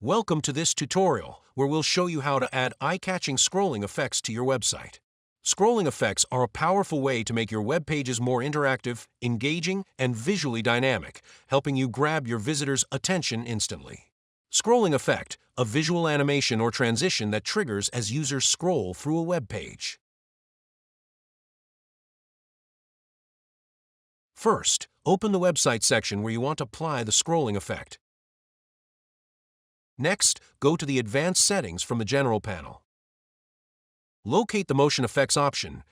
Welcome to this tutorial, where we'll show you how to add eye-catching scrolling effects to your website. Scrolling effects are a powerful way to make your web pages more interactive, engaging, and visually dynamic, helping you grab your visitors' attention instantly. Scrolling effect, a visual animation or transition that triggers as users scroll through a web page. First, open the website section where you want to apply the scrolling effect. Next, go to the Advanced Settings from the General panel. Locate the Motion Effects option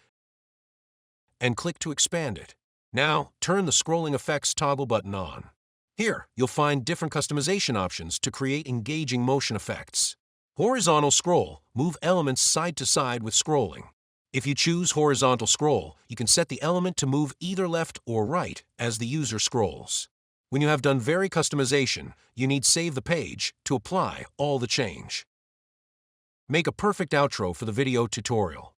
and click to expand it. Now, turn the Scrolling Effects toggle button on. Here, you'll find different customization options to create engaging motion effects. Horizontal scroll, move elements side to side with scrolling. If you choose horizontal scroll, you can set the element to move either left or right as the user scrolls. When you have done very customization, you need Save the Page to apply all the change. Make a perfect outro for the video tutorial.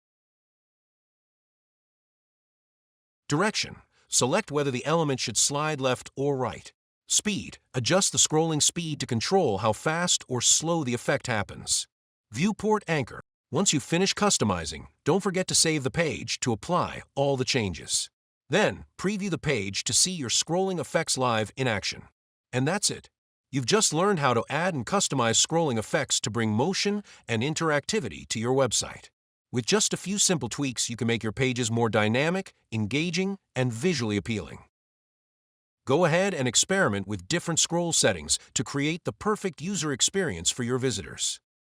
Direction. Select whether the element should slide left or right. Speed. Adjust the scrolling speed to control how fast or slow the effect happens. Viewport anchor. Once you finish customizing, don't forget to save the page to apply all the changes. Then, preview the page to see your scrolling effects live in action. And that's it. You've just learned how to add and customize scrolling effects to bring motion and interactivity to your website. With just a few simple tweaks, you can make your pages more dynamic, engaging, and visually appealing. Go ahead and experiment with different scroll settings to create the perfect user experience for your visitors.